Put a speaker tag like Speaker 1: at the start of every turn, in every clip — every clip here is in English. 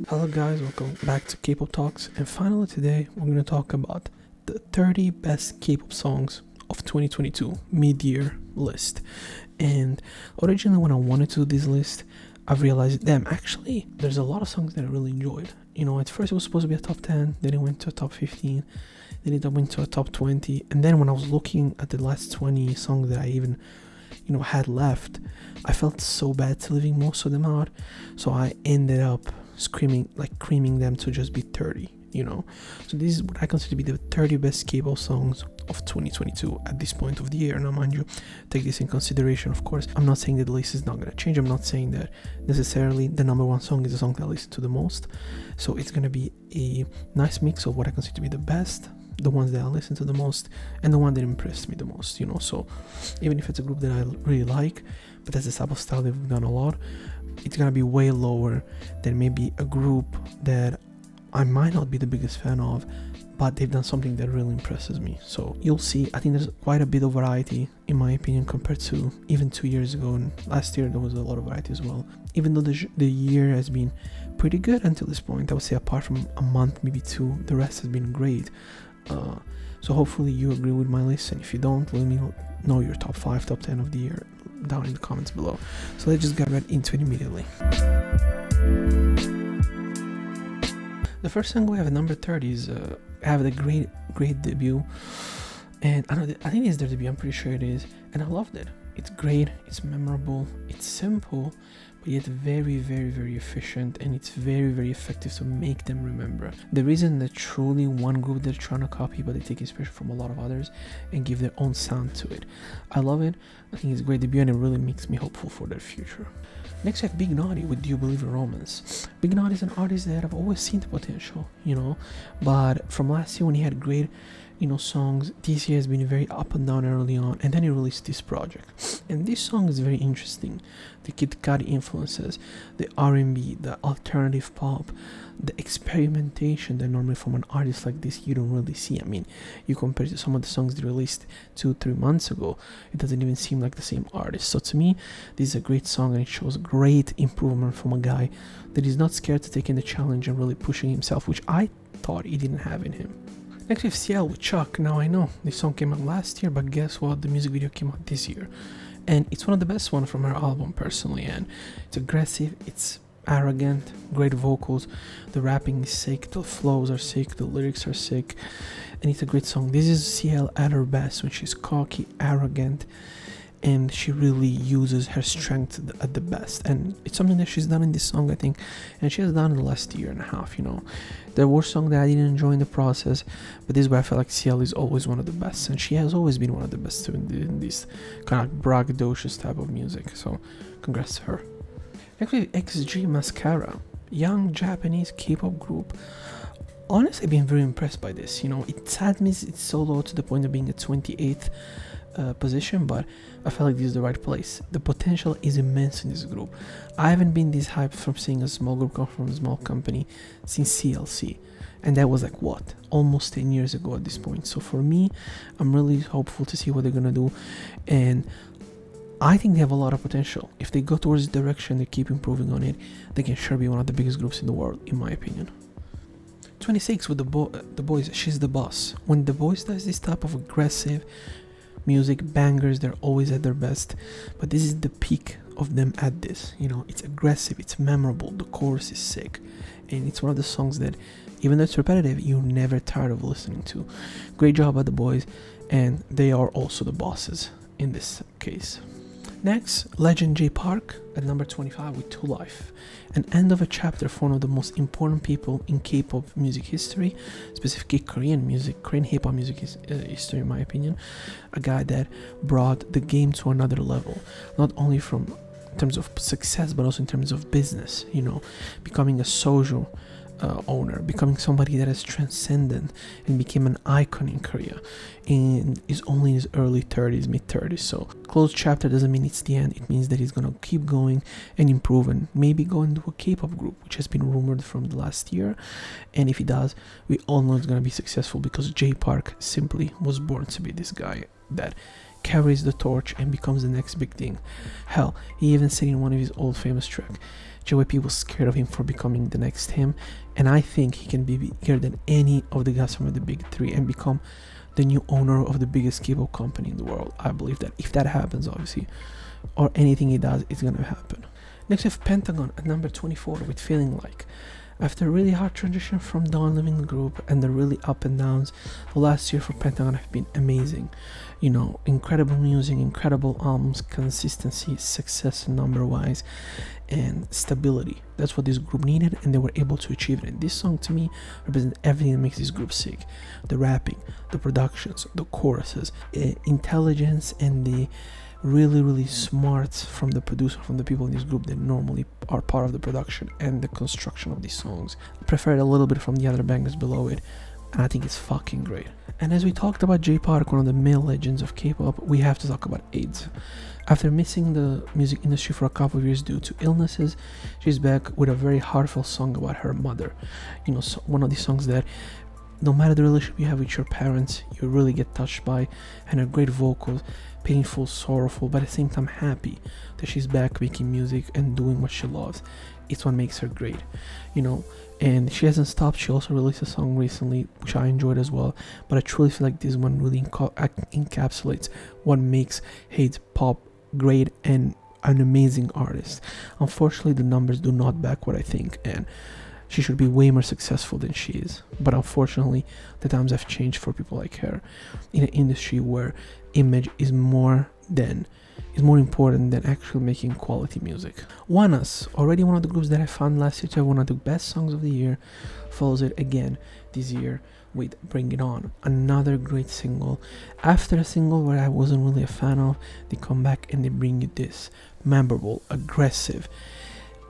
Speaker 1: Hello guys, welcome back to Kpop Talks, and finally today we're going to talk about the 30 best Kpop songs of 2022 mid-year list. And originally when I wanted to do this list, I've realized, damn, actually there's a lot of songs that I really enjoyed. You know, at first it was supposed to be a top 10, then it went to a top 15, then it went to a top 20, and then when I was looking at the last 20 songs that I even had left, I felt so bad to leaving most of them out, so I ended up creaming them to just be 30. So this is what I consider to be the 30 best K-pop songs of 2022 at this point of the year. Now mind you, take this in consideration, of course. I'm not saying that the list is not going to change. I'm not saying that necessarily the number one song is the song that I listen to the most. So it's going to be a nice mix of what I consider to be the best, the ones that I listen to the most, and the one that impressed me the most. So even if it's a group that I really like, but that's the type of style they've done a lot, it's gonna be way lower than maybe a group that I might not be the biggest fan of, but they've done something that really impresses me. So you'll see, I think there's quite a bit of variety in my opinion compared to even 2 years ago, and last year there was a lot of variety as well. Even though the year has been pretty good until this point, I would say apart from a month, maybe two, the rest has been great. So hopefully you agree with my list, and if you don't, let me know your top 5, top 10 of the year down in the comments below. So let's just get right into it immediately. The first song we have at number 30 is have a great debut, and I think it's their debut, I'm pretty sure it is, and I loved it. It's great, it's memorable, it's simple, but yet very, very, very efficient, and it's very, very effective to make them remember. There isn't that truly one group they're trying to copy, but they take inspiration from a lot of others and give their own sound to it. I love it. I think it's a great debut, and it really makes me hopeful for their future. Next, we have Big Naughty with Do You Believe in Romance. Big Naughty is an artist that I've always seen the potential, but from last year when he had great songs, this year has been very up and down early on, and then he released this project. And this song is very interesting. The Kid Cudi influences, the R&B, the alternative pop, the experimentation that normally from an artist like this you don't really see. I mean, you compare it to some of the songs they released 2-3 months ago, it doesn't even seem like the same artist. So to me, this is a great song, and it shows great improvement from a guy that is not scared to take in the challenge and really pushing himself, which I thought he didn't have in him. Next we have CL with Chuck. Now I know this song came out last year, but guess what? The music video came out this year, and it's one of the best ones from her album personally. And it's aggressive, it's arrogant, great vocals, the rapping is sick, the flows are sick, the lyrics are sick, and it's a great song. This is CL at her best, when she's cocky, arrogant, and she really uses her strength at the best. And it's something that she's done in this song, I think, and she has done in the last year and a half. There were songs that I didn't enjoy in the process, but this is where I feel like CL is always one of the best, and she has always been one of the best in this kind of braggadocious type of music. So congrats to her. Next we have XG Mascara, young Japanese K-pop group. Honestly, I've been very impressed by this. It sadness it's so low to the point of being a 28th position, but I felt like this is the right place. The potential is immense in this group. I haven't been this hyped from seeing a small group come from a small company since CLC, and that was like what, almost 10 years ago at this point. So for me, I'm really hopeful to see what they're gonna do, and I think they have a lot of potential. If they go towards this direction, they keep improving on it, they can sure be one of the biggest groups in the world, in my opinion. 26 with the boys, She's the Boss. When the boys does this type of aggressive music, bangers, they're always at their best, but this is the peak of them at this. It's aggressive, it's memorable, the chorus is sick, and it's one of the songs that, even though it's repetitive, you're never tired of listening to. Great job by the boys, and they are also the bosses in this case. Next, Legend J Park at number 25 with To Life. An end of a chapter for one of the most important people in K-pop music history, specifically Korean hip-hop music history in my opinion. A guy that brought the game to another level, not only in terms of success, but also in terms of business, becoming a social owner, becoming somebody that has transcended and became an icon in Korea, and is only in his early 30s, mid-30s. So closed chapter doesn't mean it's the end. It means that he's gonna keep going and improve, and maybe go into a K-pop group, which has been rumored from the last year. And if he does, we all know it's gonna be successful, because J Park simply was born to be this guy that carries the torch and becomes the next big thing. Hell, he even said in one of his old famous tracks, JYP was scared of him for becoming the next him, and I think he can be bigger than any of the guys from the big three and become the new owner of the biggest Kpop company in the world. I believe that if that happens, obviously, or anything he does, it's gonna happen. Next we have Pentagon at number 24 with Feeling Like. After a really hard transition from Dawn leaving the group and the really up and downs, the last year for Pentagon have been amazing. You know, incredible music, incredible albums, consistency, success number-wise, and stability. That's what this group needed, and they were able to achieve it. And this song, to me, represents everything that makes this group sick. The rapping, the productions, the choruses, intelligence, and the really smart from the producer, from the people in this group that normally are part of the production and the construction of these songs. I prefer it a little bit from the other bangers below it, and I think it's fucking great. And as we talked about J Park, one of the male legends of K-pop, we have to talk about AIDS. After missing the music industry for a couple of years due to illnesses, she's back with a very heartfelt song about her mother. You know, so one of these songs that no matter the relationship you have with your parents, you really get touched by, and her great vocals, painful, sorrowful, but at the same time happy that she's back making music and doing what she loves. It's what makes her great, you know. And she hasn't stopped. She also released a song recently, which I enjoyed as well, but I truly feel like this one really encapsulates what makes K-pop great and an amazing artist. Unfortunately, the numbers do not back what I think, and she should be way more successful than she is. But unfortunately, the times have changed for people like her in an industry where image is more important than actually making quality music. JUANA, already one of the groups that I found last year to have one of the best songs of the year, follows it again this year with Bring It On, another great single. After a single where I wasn't really a fan of, they come back and they bring you this memorable, aggressive,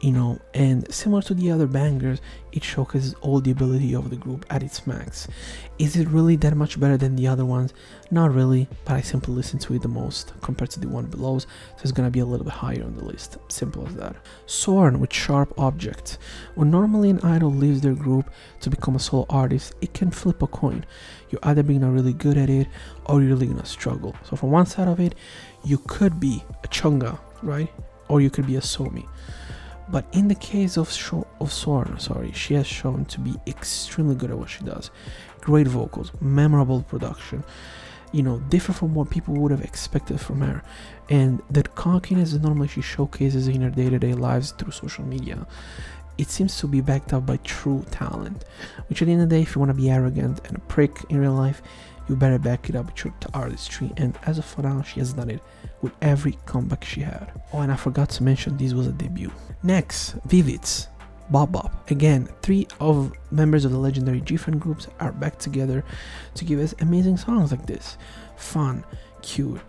Speaker 1: you know, and similar to the other bangers, it showcases all the ability of the group at its max. Is it really that much better than the other ones? Not really, but I simply listen to it the most compared to the one below, so it's gonna be a little bit higher on the list. Simple as that. SOREN with Sharp Object. When normally an idol leaves their group to become a solo artist, it can flip a coin. You're either being really good at it or you're really gonna struggle. So from one side of it, you could be a Chunga, right? Or you could be a Somi. But in the case of SOREN, she has shown to be extremely good at what she does. Great vocals, memorable production, you know, different from what people would have expected from her. And that cockiness that normally she showcases in her day-to-day lives through social media, it seems to be backed up by true talent. Which at the end of the day, if you want to be arrogant and a prick in real life, you better back it up with your artistry, and as of for now, she has done it with every comeback she had. Oh, and I forgot to mention this was a debut. Next, Vividz, Bop Bop. Again, 3 of members of the legendary G-Friend groups are back together to give us amazing songs like this. Fun, cute,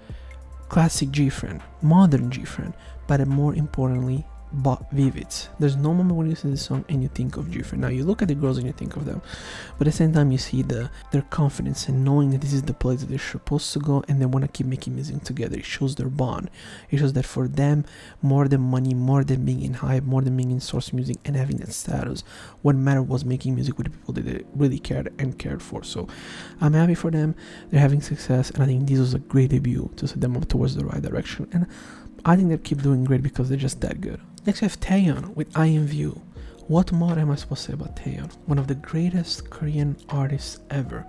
Speaker 1: classic G-Friend, modern G-Friend, but more importantly, Vividz. There's no moment when you listen to this song and you think of G-Friend. Now you look at the girls and you think of them, but at the same time you see their confidence and knowing that this is the place that they're supposed to go, and they want to keep making music together. It shows their bond. It shows that for them, more than money, more than being in hype, more than being in source music and having that status, what mattered was making music with the people that they really cared for. So I'm happy for them. They're having success, and I think this was a great debut to set them up towards the right direction, and I think they keep doing great because they're just that good. Next we have Taeyeon with I Am View. What more am I supposed to say about Taeyeon? One of the greatest Korean artists ever.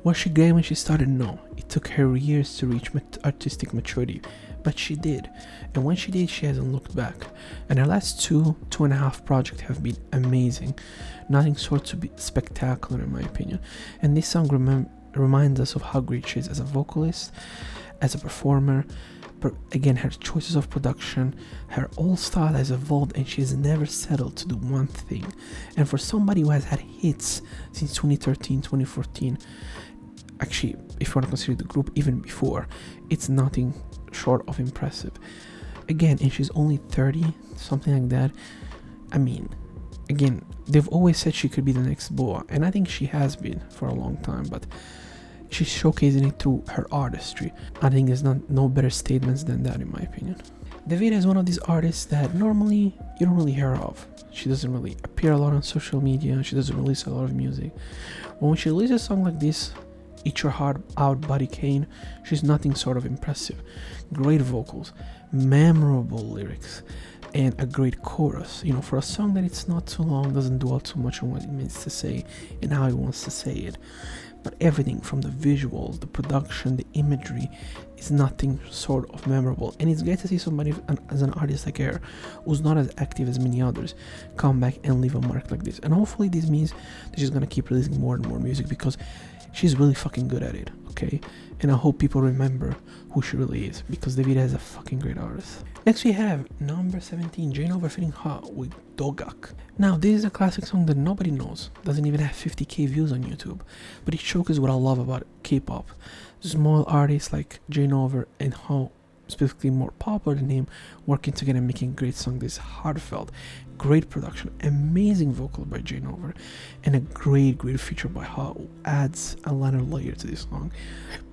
Speaker 1: Was she great when she started? No. It took her years to reach artistic maturity, but she did. And when she did, she hasn't looked back. And her last 2.5 projects have been amazing. Nothing short to be spectacular in my opinion. And this song reminds us of how great she is as a vocalist, as a performer. But again, her choices of production, her whole style has evolved, and she has never settled to do one thing. And for somebody who has had hits since 2013, 2014, actually, if you want to consider the group even before, it's nothing short of impressive. Again, and she's only 30, something like that. I mean, again, they've always said she could be the next Boa, and I think she has been for a long time, but she's showcasing it through her artistry. I think there's no better statements than that in my opinion. Vividz is one of these artists that normally you don't really hear of. She doesn't really appear a lot on social media, she doesn't release a lot of music. But when she releases a song like this, Eat Your Heart Out Buddy Kane. She's nothing sort of impressive. Great vocals, memorable lyrics, and a great chorus. You know, for a song that it's not too long, doesn't dwell too much on what it means to say and how it wants to say it. But everything from the visuals, the production, the imagery is nothing sort of memorable. And it's great to see somebody as an artist like her, who's not as active as many others, come back and leave a mark like this. And hopefully this means that she's gonna keep releasing more and more music, because she's really fucking good at it, okay? And I hope people remember who she really is, because Vividz is a fucking great artist. Next we have number 17, JUANA featuring Ha with Dogak. Now this is a classic song that nobody knows, doesn't even have 50k views on YouTube, but it showcases what I love about K-pop. Small artists like JUANA and Ha, specifically more popular than him, working together and making a great song that is heartfelt, great production, amazing vocal by JUANA, and a great feature by Ha, who adds another layer to this song.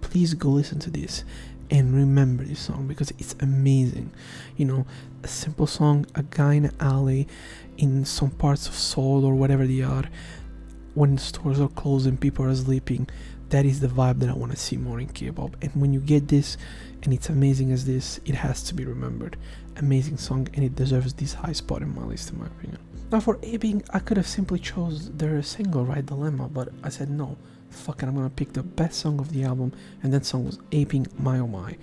Speaker 1: Please go listen to this and remember this song, because it's amazing. You know, a simple song, a guy in an alley in some parts of Seoul or whatever they are, when stores are closed and people are sleeping. That is the vibe that I want to see more in K-pop. And when you get this and it's amazing as this, it has to be remembered. Amazing song, and it deserves this high spot in my list, in my opinion. Now for Apink, I could have simply chose their single, Right Dilemma, but I said no, fuck it, I'm gonna pick the best song of the album, and that song was Apink, My Oh My.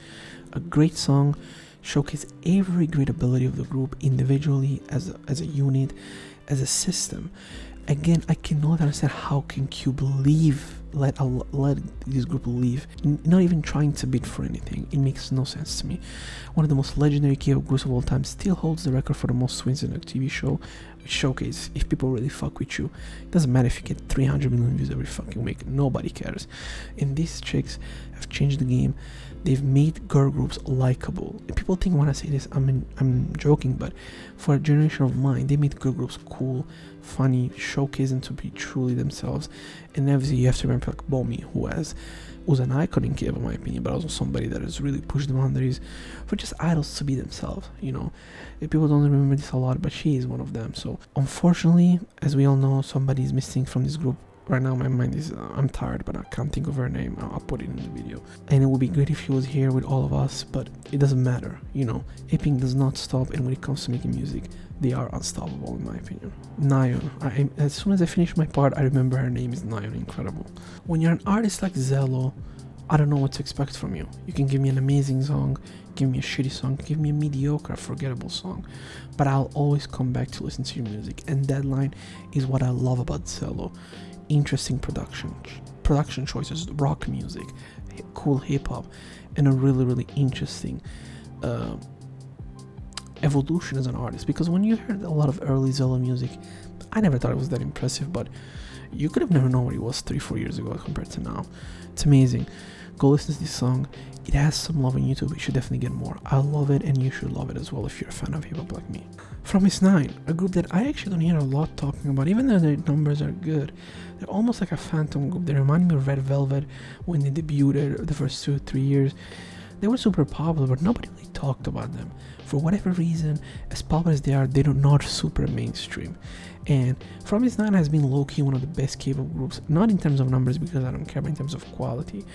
Speaker 1: A great song, showcase every great ability of the group individually, as a unit, as a system. Again, I cannot understand how can Cube let this group leave, not even trying to bid for anything. It makes no sense to me. One of the most legendary K-pop groups of all time still holds the record for the most wins in a TV show, which showcase if people really fuck with you. It doesn't matter if you get 300 million views every fucking week, nobody cares. And these chicks have changed the game. They've made girl groups likable. And people think when I say this, I'm joking, but for a generation of mine, they made girl groups cool, funny, showcasing to be truly themselves. And obviously you have to remember like Bomi, who's an icon in K-pop in my opinion, but also somebody that has really pushed the boundaries for just idols to be themselves, you know. People don't remember this a lot, but she is one of them. So unfortunately, as we all know, somebody is missing from this group. Right now my mind is, I'm tired, but I can't think of her name. I'll put it in the video. And it would be great if she was here with all of us, but it doesn't matter, you know. Apink does not stop, and when it comes to making music, they are unstoppable in my opinion. Nayeon, as soon as I finish my part, I remember her name is Nayeon, incredible. When you're an artist like ZELO, I don't know what to expect from you. You can give me an amazing song, give me a shitty song, give me a mediocre, forgettable song, but I'll always come back to listen to your music, and that line is what I love about ZELO. Interesting production choices, rock music, cool hip-hop, and a really interesting evolution as an artist. Because when you heard a lot of early ZELO music, I never thought it was that impressive, but you could have never known what it was 3-4 years ago compared to now. It's amazing. Go listen to this song. It has some love on YouTube. You should definitely get more. I love it, and you should love it as well if you're a fan of hip-hop like me. From Is9, a group that I actually don't hear a lot talking about, even though their numbers are good. They're almost like a phantom group. They remind me of Red Velvet when they debuted the first 2-3 years. They were super popular, but nobody really talked about them. For whatever reason, as popular as they are not super mainstream. And From Is9 has been low-key one of the best K-pop groups, not in terms of numbers because I don't care, but in terms of quality.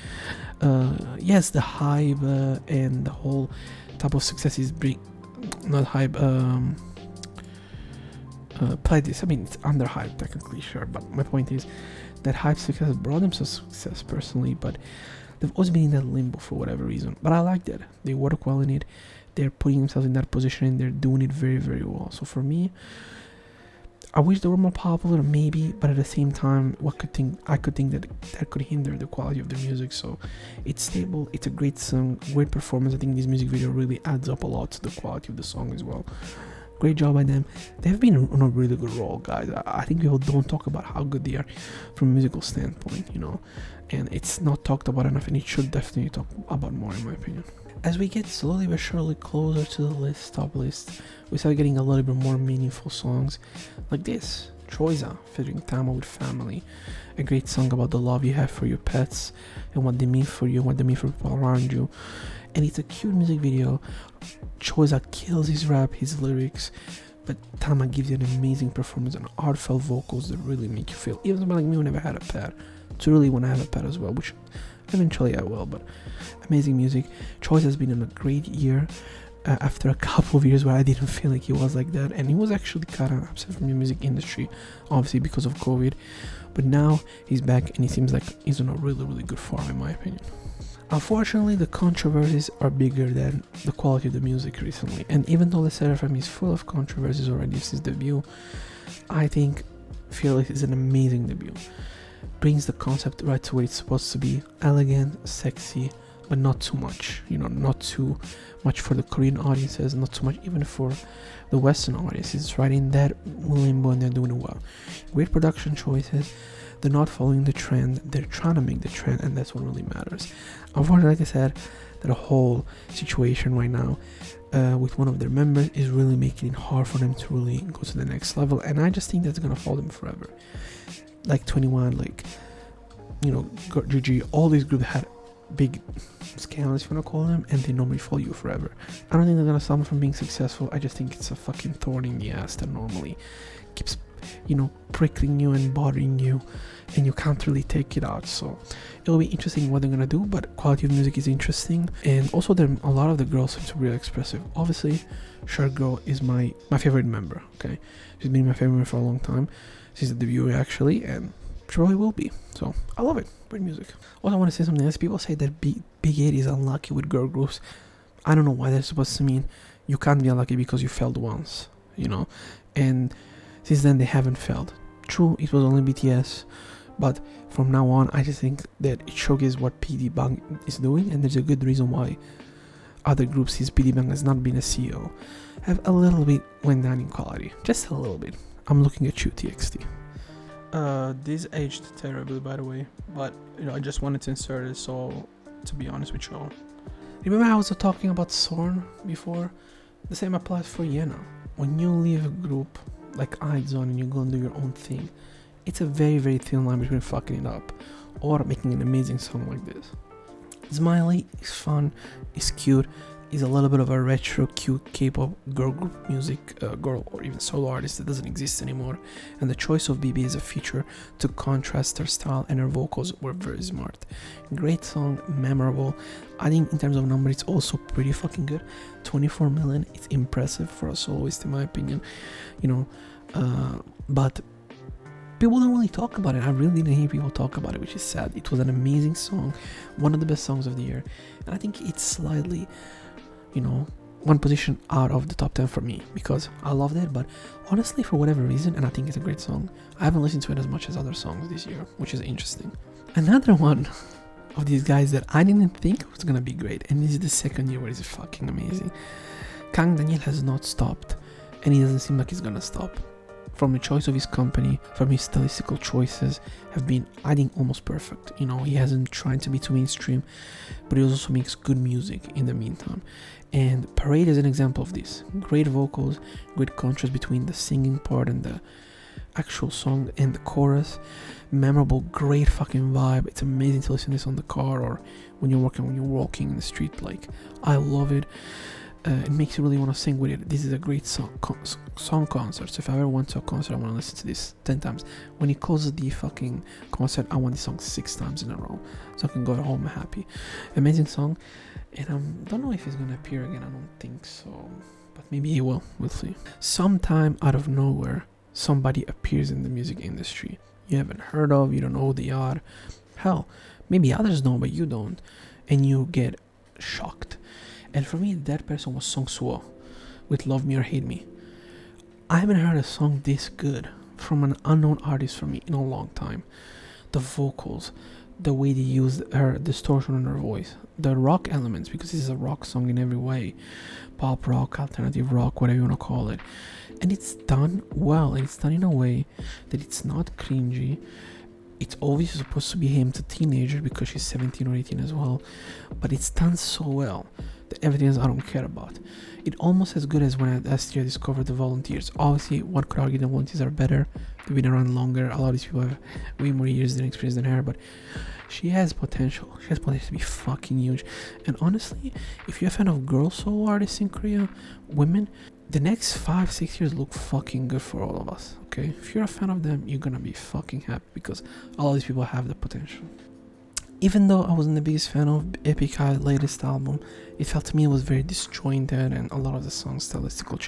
Speaker 1: Yes, the hype and the whole type of success is not hype, play this. I mean, it's under hype technically, sure, but my point is that hype success brought them some success personally, but they've always been in that limbo for whatever reason. But I like that. They work well in it. They're putting themselves in that position, and they're doing it very well. So for me, I wish they were more popular, maybe, but at the same time, I could think that could hinder the quality of their music. So it's stable, it's a great song, great performance. I think this music video really adds up a lot to the quality of the song as well. Great job by them. They've been on a really good roll, guys. I think people don't talk about how good they are from a musical standpoint, you know, and it's not talked about enough, and it should definitely talk about more, in my opinion. As we get slowly but surely closer to the top list, we start getting a little bit more meaningful songs like this. Choisa featuring Taeyeon with Family, a great song about the love you have for your pets and what they mean for you and what they mean for people around you. And it's a cute music video. Choisa kills his rap, his lyrics, but Taeyeon gives you an amazing performance and heartfelt vocals that really make you feel. Even somebody like me who never had a pet to really want to have a pet as well, which eventually I will. But amazing music. Choice has been in a great year. After a couple of years where I didn't feel like he was like that, and he was actually kind of upset from the music industry, obviously because of COVID, but now he's back and he seems like he's on a really, really good form in my opinion. Unfortunately, the controversies are bigger than the quality of the music recently, and even though the Seraphim is full of controversies already since debut, I think Felix is an amazing debut. Brings the concept right to where it's supposed to be, elegant, sexy, but not too much, not too much for the Korean audiences, not too much even for the Western audiences. It's right in that limbo and they're doing it well. Great production choices. They're not following the trend, they're trying to make the trend, and that's what really matters. Unfortunately, like I said, the whole situation right now with one of their members is really making it hard for them to really go to the next level, and I just think that's gonna follow them forever. Like 21, like GG, all these groups had big scandals, if you want to call them, and they normally follow you forever. I don't think they're gonna stop them from being successful. I just think it's a fucking thorn in the ass that normally keeps prickling you and bothering you, and you can't really take it out. So it'll be interesting what they're gonna do, but quality of music is interesting, and also a lot of the girls seem to be really expressive. Obviously, Shirt Girl is my favorite member. Okay, she's been my favorite member for a long time, since the debut actually, and she probably will be. So I love it. Great music. Also, I want to say something else. People say that Big 8 is unlucky with girl groups. I don't know why that's supposed to mean. You can't be unlucky because you failed once, and since then they haven't failed. True, it was only BTS, but from now on I just think that it showcases what PD Bang is doing, and there's a good reason why other groups, since PD Bang has not been a CEO, have a little bit went down in quality. Just a little bit. I'm looking at you, TXT. This aged terribly, by the way, but I just wanted to insert it, so to be honest with y'all. Remember I was talking about SOREN before? The same applies for yenno. When you leave a group like IZONE and you go and do your own thing, it's a very, very thin line between fucking it up or making an amazing song like this. Smiley is fun, is cute, is a little bit of a retro, cute K-pop girl group music, girl or even solo artist that doesn't exist anymore, and the choice of BB as a feature to contrast her style and her vocals were very smart. Great song, memorable. I think in terms of number, it's also pretty fucking good. 24 million, it's impressive for a soloist in my opinion, but people don't really talk about it. I really didn't hear people talk about it, which is sad. It was an amazing song, one of the best songs of the year, and I think it's slightly one position out of the top 10 for me, because I loved it, but honestly, for whatever reason, and I think it's a great song, I haven't listened to it as much as other songs this year, which is interesting. Another one of these guys that I didn't think was gonna be great, and this is the second year where it's fucking amazing. Kang Daniel has not stopped, and he doesn't seem like he's gonna stop. From the choice of his company, from his stylistical choices, have been, I think, almost perfect. He hasn't tried to be too mainstream, but he also makes good music in the meantime. And Parade is an example of this. Great vocals, great contrast between the singing part and the actual song and the chorus. Memorable, great fucking vibe. It's amazing to listen to this on the car or when you're walking in the street. Like, I love it. It makes you really want to sing with it. This is a great song concert. So if I ever went to a concert, I want to listen to this 10 times. When he closes the fucking concert, I want this song 6 times in a row, so I can go home happy. Amazing song, and I don't know if he's gonna appear again. I don't think so, but maybe he will. We'll see. Sometime out of nowhere, somebody appears in the music industry you haven't heard of. You don't know who they are. Hell, maybe others know, but you don't, and you get shocked. And for me, that person was Song Suo with Love Me or Hate Me. I haven't heard a song this good from an unknown artist for me in a long time. The vocals, the way they used her distortion on her voice, the rock elements, because this is a rock song in every way. Pop rock, alternative rock, whatever you want to call it. And it's done well, and it's done in a way that it's not cringy. It's obviously supposed to be aimed to teenagers because she's 17 or 18 as well, but it's done so well. The evidence I don't care about. It almost as good as when last year I discovered the Volunteers. Obviously, one could argue the Volunteers are better. They've been around longer. A lot of these people have way more years and experience than her, but she has potential. She has potential to be fucking huge. And honestly, if you're a fan of girl solo artists in Korea, women, the next 5-6 years look fucking good for all of us. Okay, if you're a fan of them, you're gonna be fucking happy because all these people have the potential. Even though I wasn't the biggest fan of Epic High's latest album, it felt to me it was very disjointed and a lot of the songs' stylistical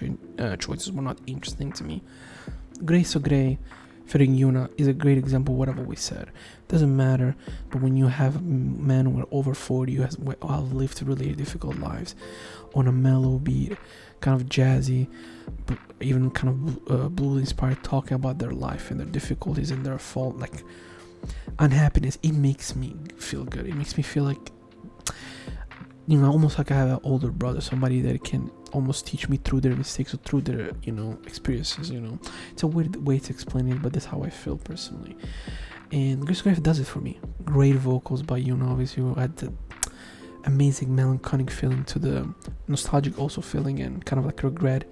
Speaker 1: choices were not interesting to me. Grey So Grey featuring JUANA is a great example of what I've always said. Doesn't matter, but when you have men who are over 40 who have lived really difficult lives on a mellow beat, kind of jazzy, but even kind of blues inspired, talking about their life and their difficulties and their fault, like unhappiness, it makes me feel good. It makes me feel like, you know, almost like I have an older brother, somebody that can almost teach me through their mistakes or through their, you know, experiences, you know. It's a weird way to explain it, but that's how I feel personally. And Grace Grave does it for me. Great vocals by JUANA, obviously, who had the amazing melancholic feeling to the nostalgic also feeling and kind of like regret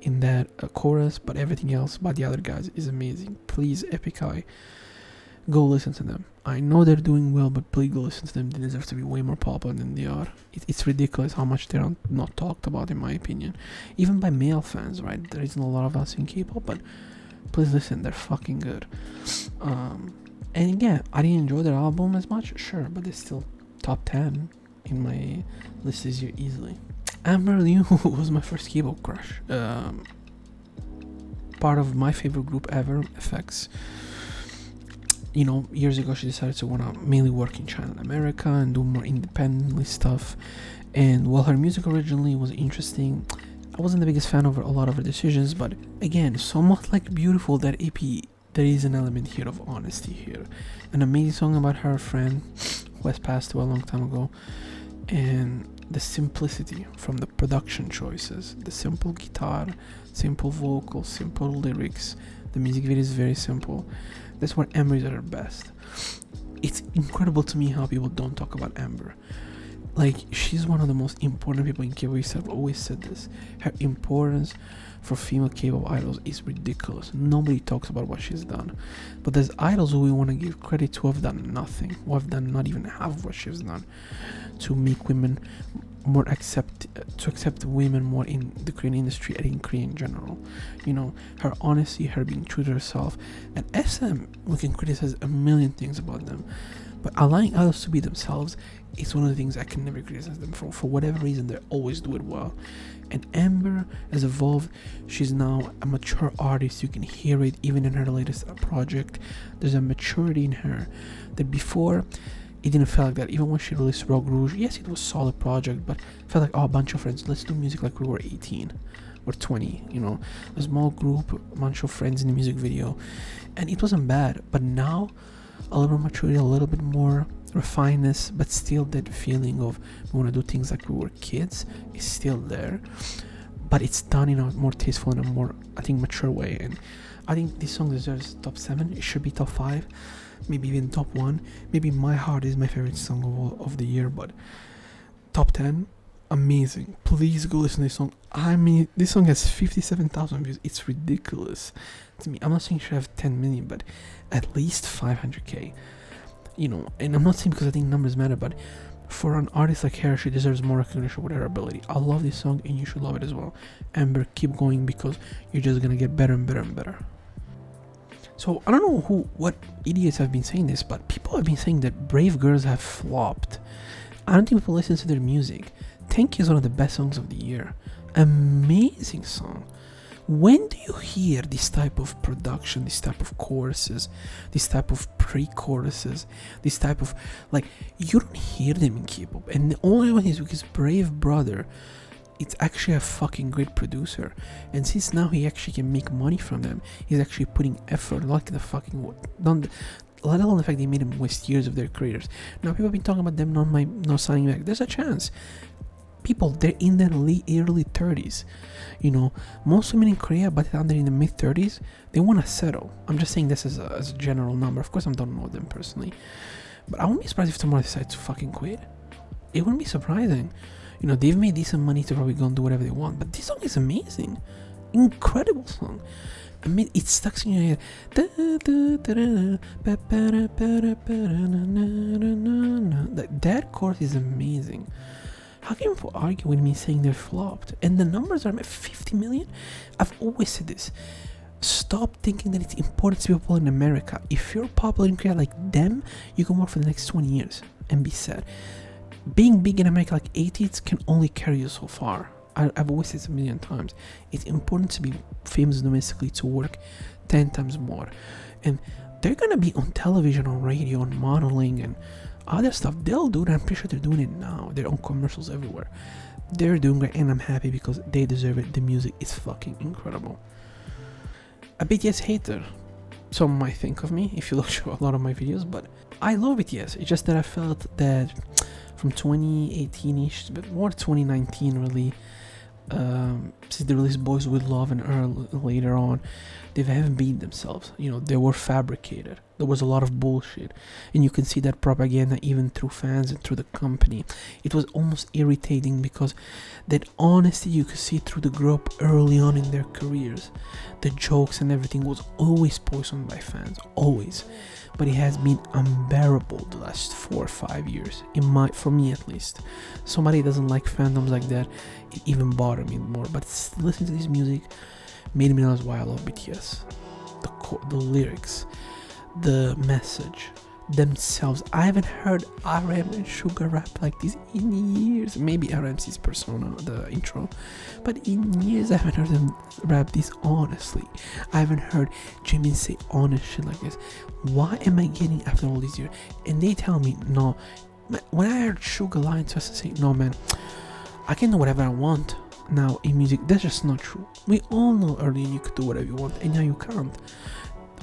Speaker 1: in that chorus, but everything else by the other guys is amazing. Please, Epic High, go listen to them. I know they're doing well, but please go listen to them. They deserve to be way more popular than they are. It's ridiculous how much they're not talked about, in my opinion. Even by male fans, right? There isn't a lot of us in Kpop, but please listen, they're fucking good. And again, I didn't enjoy their album as much, sure, but it's still top 10 in my list this year easily. Amber Liu was my first Kpop crush. Part of my favorite group ever, FX. You know, years ago she decided to want to mainly work in China and America and do more independently stuff. And while her music originally was interesting, I wasn't the biggest fan of a lot of her decisions. But again, somewhat like Beautiful, that EP, there is an element here of honesty here. An amazing song about her friend who has passed away a long time ago. And the simplicity from the production choices, the simple guitar, simple vocals, simple lyrics. The music video is very simple. That's where Amber is at her best. It's incredible to me how people don't talk about Amber. Like, she's one of the most important people in K-pop. I've always said this. Her importance for female K-pop idols is ridiculous. Nobody talks about what she's done. But there's idols who we want to give credit to who have done nothing, who have done not even half of what she's done to make women more accept women more in the Korean industry and in Korea in general. You know, her honesty, her being true to herself. And SM, we can criticize a million things about them, but allowing others to be themselves is one of the things I can never criticize them for. For whatever reason, they always do it well. And Amber has evolved. She's now a mature artist. You can hear it even in her latest project. There's a maturity in her that before it didn't feel like that. Even when she released Rock Rouge, yes, it was a solid project, but it felt like, oh, a bunch of friends, let's do music like we were 18 or 20, you know, a small group, a bunch of friends in the music video, and it wasn't bad. But now, a little more maturity, a little bit more refinedness, but still that feeling of we want to do things like we were kids is still there, but it's done in a more tasteful and a more, I think, mature way. And I think this song deserves top 7. It should be top 5, maybe even top 1. Maybe My Heart is my favorite song of the year, but top 10, amazing. Please go listen to this song. I mean, this song has 57,000 views. It's ridiculous to me. I'm not saying it should have 10 million, but at least 500k. You know, and I'm not saying because I think numbers matter, but for an artist like her, she deserves more recognition with her ability. I love this song and you should love it as well. Amber, keep going because you're just gonna get better and better and better. So I don't know what idiots have been saying this, but people have been saying that Brave Girls have flopped. I don't think people listen to their music. Thank You is one of the best songs of the year. Amazing song. When do you hear this type of production, this type of choruses, this type of pre-choruses, this type of, like, you don't hear them in K-pop. And the only one is because Brave Brother, it's actually a fucking great producer. And since now he actually can make money from them, he's actually putting effort, like the fucking, let alone the fact they made him waste years of their careers. Now people have been talking about them not signing back. There's a chance. People, they're in their early 30s. You know, most women in Korea, by the time they're in the mid 30s, they want to settle. I'm just saying this as a general number. Of course, I don't know them personally, but I wouldn't be surprised if tomorrow decides to fucking quit. It wouldn't be surprising. You know, they've made decent money to probably go and do whatever they want. But this song is amazing, incredible song. I mean, it stuck in your head. That chorus is amazing. How can people argue with me saying they're flopped? And the numbers are 50 million? I've always said this. Stop thinking that it's important to be popular in America. If you're popular in Korea like them, you can work for the next 20 years and be sad. Being big in America like 80s can only carry you so far. I've always said this a million times. It's important to be famous domestically to work 10 times more. And they're gonna be on television, on radio, on modeling and other stuff. They'll do it. I'm pretty sure they're doing it now. They're on commercials everywhere. They're doing great, and I'm happy because they deserve it. The music is fucking incredible. A BTS hater, some might think of me if you look through a lot of my videos, but I love BTS. It's just that I felt that from 2018ish, but more 2019 really, since they released Boys With Love and later on, they haven't beat themselves. You know, they were fabricated. There was a lot of bullshit, and you can see that propaganda even through fans and through the company. It was almost irritating because that honesty you could see through the group early on in their careers. The jokes and everything was always poisoned by fans, always. But it has been unbearable the last 4 or 5 years, for me at least. Somebody doesn't like fandoms like that, it even bothered me more. But listening to this music made me realize why I love BTS. The lyrics, the message, themselves. I haven't heard RM and Suga rap like this in years. Maybe RMC's Persona, the intro, but in years I haven't heard them rap this honestly. I haven't heard Jimin say honest shit like this. Why am I getting after all these years? And they tell me no. When I heard Suga lie to us and say, no man, I can do whatever I want now in music, that's just not true. We all know earlier you could do whatever you want, and now you can't.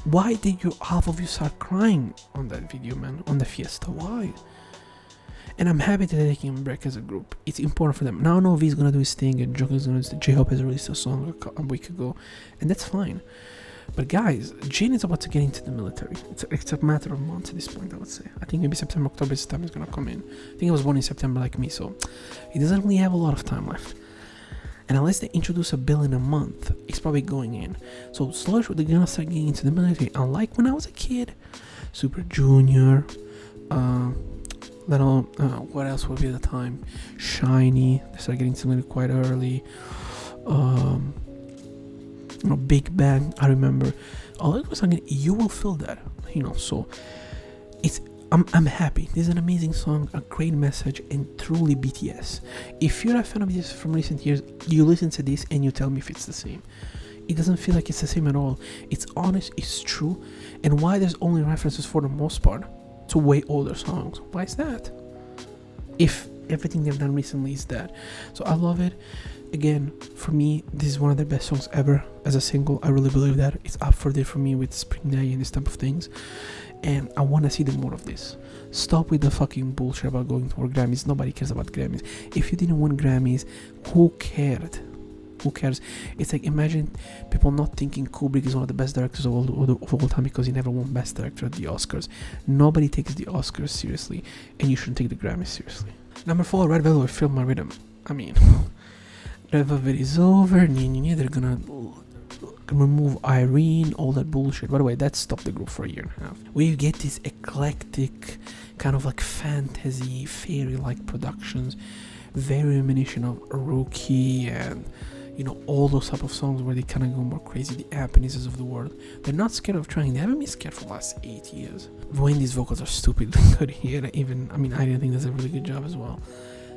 Speaker 1: Why did half of you start crying on that video, man, on the Fiesta? Why? And I'm happy that they're taking a break as a group. It's important for them. Now I know V's gonna do his thing, and Jungkook's gonna do. J-Hope has released a song a week ago, and that's fine. But guys, Jin is about to get into the military. It's a matter of months at this point, I would say. I think maybe September, October is the time he's gonna come in. I think he was born in September like me, so he doesn't really have a lot of time left. And unless they introduce a bill in a month, it's probably going in. So slowly they're gonna start getting into the military. Unlike when I was a kid, Super Junior, what else would be at the time? Shiny, they started getting into the military quite early. Big Bang, I remember. All of a sudden, you will feel that, so it's I'm happy. This is an amazing song, a great message, and truly BTS. If you're a fan of BTS from recent years, you listen to this and you tell me if it's the same. It doesn't feel like it's the same at all. It's honest, it's true, and why there's only references for the most part to way older songs. Why is that? If everything they've done recently is that. So I love it. Again, for me, this is one of the best songs ever as a single. I really believe that. It's up for there for me with Spring Day and this type of things. And I want to see more of this. Stop with the fucking bullshit about going for Grammys. Nobody cares about Grammys. If you didn't win Grammys, who cared? Who cares? It's like, imagine people not thinking Kubrick is one of the best directors of all time because he never won Best Director at the Oscars. Nobody takes the Oscars seriously, and you shouldn't take the Grammys seriously. Number 4, Red Velvet, Feel My Rhythm. I mean, Red Velvet is over. They're gonna remove Irene, all that bullshit. By the way, that stopped the group for a year and a half. Where you get this eclectic kind of like fantasy, fairy-like productions, very reminiscent of Rookie and all those type of songs where they kind of go more crazy, the Apinizes of the world. They're not scared of trying. They haven't been scared for the last 8 years. When these vocals are stupidly good here, I didn't think that's a really good job as well.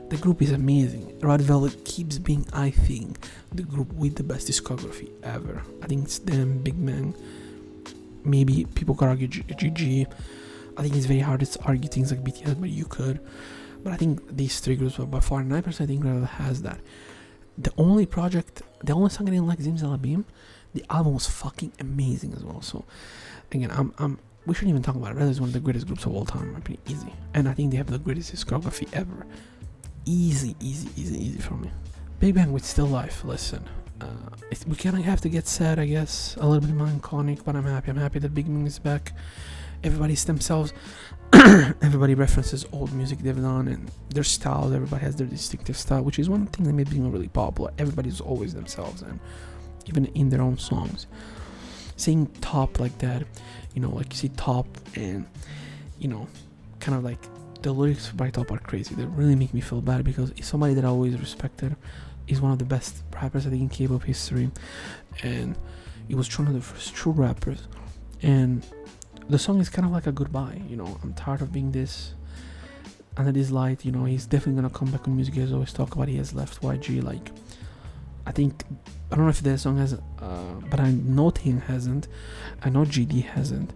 Speaker 1: The group is amazing. Red Velvet keeps being, I think, the group with the best discography ever. I think it's them, Big Bang. Maybe people could argue GG. I think it's very hard to argue things like BTS, but you could. But I think these 3 groups are by far 9%. I think Red Velvet has that. The only song I didn't like, Zimzalabim, the album was fucking amazing as well. So again, we shouldn't even talk about it. Red Velvet is one of the greatest groups of all time. Pretty easy. And I think they have the greatest discography ever. Easy for me. Big Bang with Still Life. Listen, we kind of have to get sad, I guess, a little bit melancholic, but I'm happy that Big Bang is back. Everybody's themselves. Everybody references old music they've done and their style. Everybody has their distinctive style, which is one thing that made Big Bang really popular. Everybody's always themselves, and even in their own songs. Saying top like that, like you see top and kind of like the lyrics by top are crazy. They really make me feel bad because he's somebody that I always respected. He's one of the best rappers I think in K-pop history, and he was one of the first true rappers. And the song is kind of like a goodbye. I'm tired of being this under this light. He's definitely gonna come back on music. He's always talk about he has left YG. Like, I don't know if that song has, but I know Taeyeon hasn't. I know GD hasn't.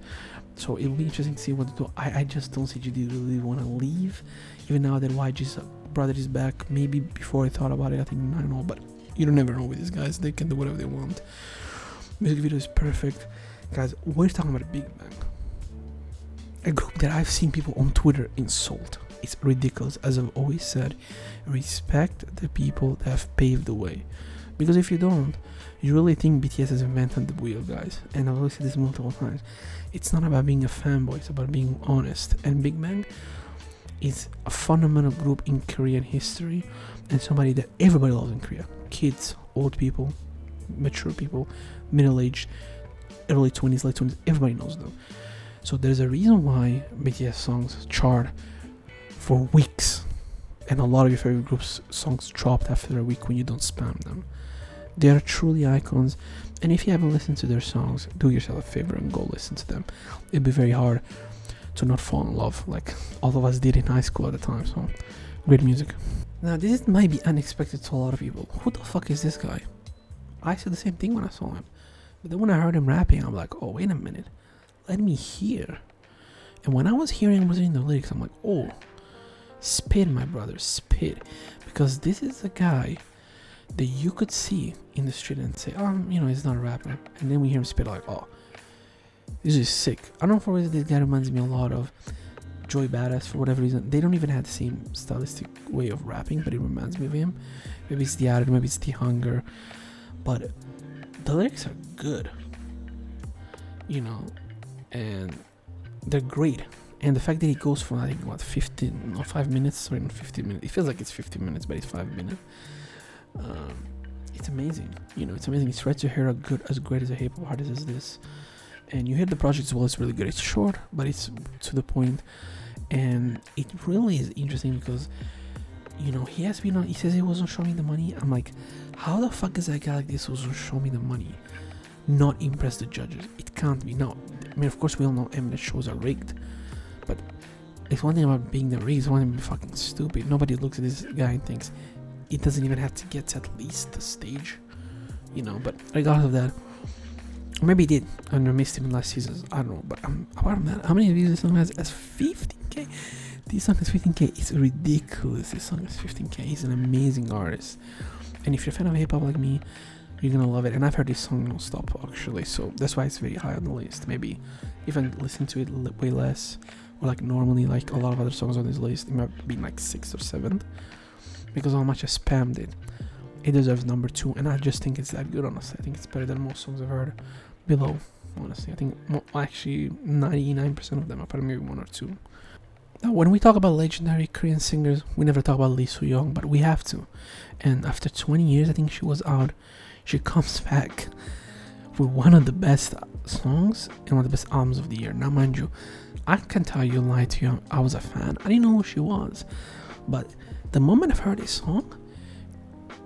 Speaker 1: So it'll be interesting to see what to do. I just don't see GD really want to leave, even now that YG's brother is back. Maybe before I thought about it, I don't know, but you don't never know with these guys. They can do whatever they want. Music video is perfect, guys. We're talking about Big Bang, a group that I've seen people on Twitter insult. It's ridiculous. As I've always said, respect the people that have paved the way, because if you don't, you really think BTS has invented the wheel, guys. And I've always said this multiple times. It's not about being a fanboy, it's about being honest. And Big Bang is a fundamental group in Korean history, and somebody that everybody loves in Korea. Kids, old people, mature people, middle-aged, early 20s, late 20s, everybody knows them. So there's a reason why BTS songs chart for weeks, and a lot of your favorite groups' songs dropped after a week when you don't spam them. They are truly icons, and if you haven't listened to their songs, do yourself a favor and go listen to them. It'd be very hard to not fall in love like all of us did in high school at the time. So great music. Now this might be unexpected to a lot of people. Who the fuck is this guy? I said the same thing when I saw him, but then when I heard him rapping, I'm like, oh, wait a minute, let me hear. And when I was hearing the lyrics, I'm like, oh, spit, my brother, spit, because this is a guy that you could see in the street and say, he's not a rapper, and then we hear him spit, like, oh, this is sick. I don't know, for reason this guy reminds me a lot of Joy Badass for whatever reason. They don't even have the same stylistic way of rapping, but it reminds me of him. Maybe it's the attitude, maybe it's the hunger, but the lyrics are good, and they're great. And the fact that he goes for, I think, 5 minutes, sorry, not 15 minutes. It feels like it's 15 minutes, but it's 5 minutes. It's amazing. It's amazing. It's rare to hear as great as a hip hop artist as this. And you hear the project as well. It's really good. It's short, but it's to the point. And it really is interesting because, he has been on. He says he wasn't Show Me the Money. I'm like, how the fuck is that guy like this was on Show Me the Money not impress the judges? It can't be. No, I mean, of course we all know Mnet shows are rigged, but it's one thing about being the rigged. It's one thing about being fucking stupid. Nobody looks at this guy and thinks it doesn't even have to get to at least the stage, But regardless of that, maybe he did and I missed him in last season. I don't know. But apart from that, how many views this song has? As 15k. This song is 15k. It's ridiculous. This song is 15k. He's an amazing artist. And if you're a fan of hip hop like me, you're gonna love it. And I've heard this song non-stop actually, so that's why it's very high on the list. Maybe if I listen to it way less, or like normally, like a lot of other songs on this list, it might be like 6th or 7th. Because how much I spammed it. It deserves number 2, and I just think it's that good, honestly. I think it's better than most songs I've heard below, honestly. I think actually 99% of them, apart from maybe 1 or 2. Now, when we talk about legendary Korean singers, we never talk about Lee Soo-young, but we have to. And after 20 years, I think she was out, she comes back with one of the best songs and one of the best albums of the year. Now, mind you, I can tell you, lie to you, I was a fan. I didn't know who she was, but the moment I've heard this song,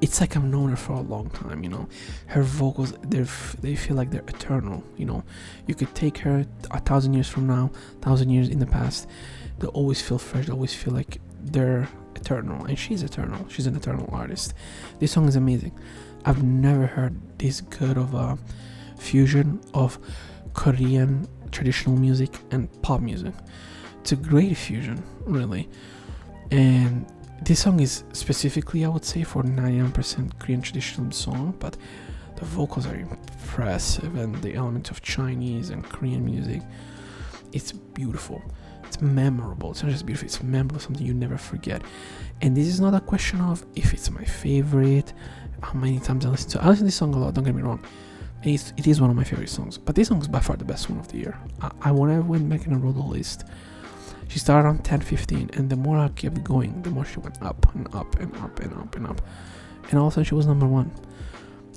Speaker 1: it's like I've known her for a long time, Her vocals, they feel like they're eternal, You could take her 1,000 years from now, 1,000 years in the past, they'll always feel fresh, they always feel like they're eternal, and she's eternal. She's an eternal artist. This song is amazing. I've never heard this good of a fusion of Korean traditional music and pop music. It's a great fusion, really. And this song is specifically, I would say, for 99% Korean traditional song, but the vocals are impressive, and the element of Chinese and Korean music, it's beautiful. It's memorable. It's not just beautiful, it's memorable, something you never forget. And this is not a question of if it's my favorite, how many times I listen to it. I listen to this song a lot, don't get me wrong. And it is one of my favorite songs, but this song is by far the best one of the year. When I went back and wrote the list, she started on 10-15, and the more I kept going, the more she went up and up and up and up and up. And all of a sudden she was number 1.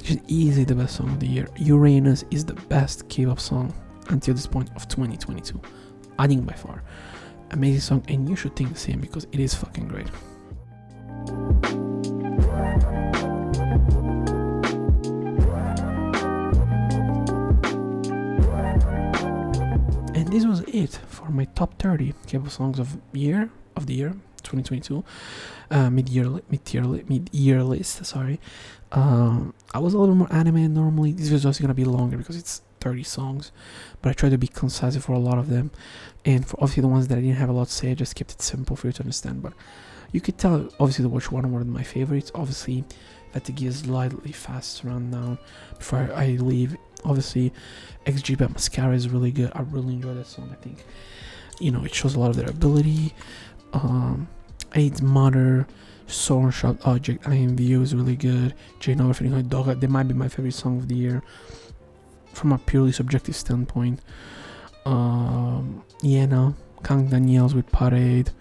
Speaker 1: She's easily the best song of the year. Uranus is the best K-pop song until this point of 2022. I think by far. amazing song, and you should think the same because it is fucking great. And this was it for my top 30 K-pop songs of the year 2022, mid-year list. Sorry, I was a little more animated normally. This was also gonna be longer because it's 30 songs, but I tried to be concise for a lot of them, and for obviously the ones that I didn't have a lot to say, I just kept it simple for you to understand. But you could tell obviously which one were my favorites. Obviously, I had to give a slightly fast rundown before I leave. Obviously, XG by Mascara is really good. I really enjoy that song. I think, it shows a lot of their ability. AIDS Mother, SOREN Sharp Object, I Am View is really good. JUANA Feeling Like Dog, they might be my favorite song of the year from a purely subjective standpoint. Yenno, Kang Daniels with Parade,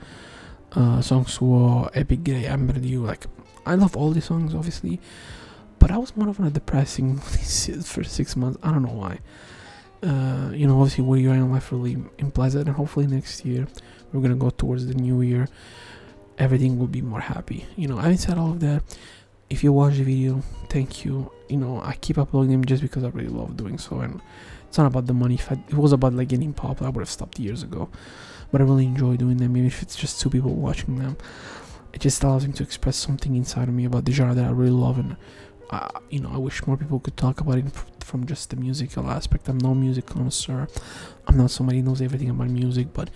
Speaker 1: Song Suo, Epic Gay, Amber You. Like, I love all these songs obviously, but I was more of a depressing for 6 months. I don't know why. Obviously where you are in life really implies that, and hopefully next year we're gonna go towards the new year, everything will be more happy. Having said all of that, if you watch the video, thank you. I keep uploading them just because I really love doing so, and it's not about the money. If it was about like getting popular, I would have stopped years ago, but I really enjoy doing them. Even if it's just 2 people watching them, it just allows me to express something inside of me about the genre that I really love. And I wish more people could talk about it from just the musical aspect. I'm no music connoisseur. I'm not somebody who knows everything about music, but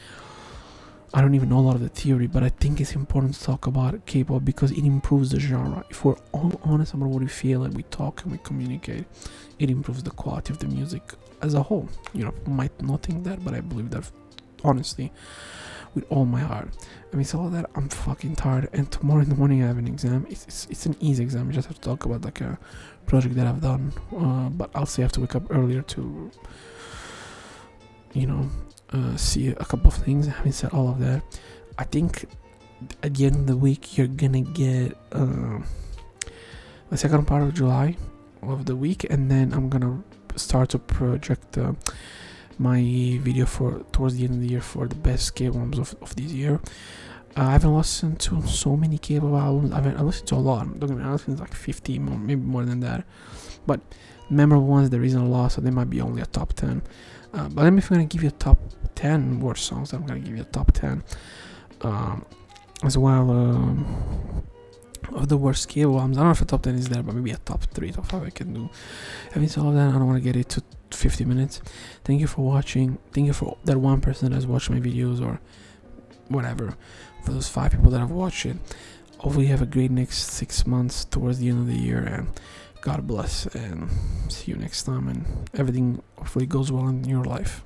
Speaker 1: I don't even know a lot of the theory. But I think it's important to talk about K-pop because it improves the genre. If we're all honest about what we feel and we talk and we communicate, it improves the quality of the music as a whole. People might not think that, but I believe that honestly with all my heart. So all that, I'm fucking tired, and tomorrow in the morning I have an exam. It's an easy exam. I just have to talk about like a project that I've done, but I'll say I have to wake up earlier to see a couple of things. Having said all of that, I think at the end of the week you're gonna get the second part of July of the week, and then I'm gonna start to project my video for towards the end of the year for the best K-pop albums of this year. I haven't listened to so many K-pop albums. I listened to a lot. Don't get me wrong, I listened to like 50, maybe more than that. But memorable ones, there isn't a lot, so they might be only a top 10. But if I'm gonna give you a top 10 worst songs, I'm gonna give you a top 10 as well of the worst K-pop albums. I don't know if a top 10 is there, but maybe a top 3, top 5 I can do. Having said all of that, I don't want to get it to 50 minutes. Thank you for watching. Thank you for that one person that has watched my videos, or whatever, for those 5 people that have watched it. Hopefully you have a great next 6 months towards the end of the year, and God bless, and see you next time, and everything hopefully goes well in your life.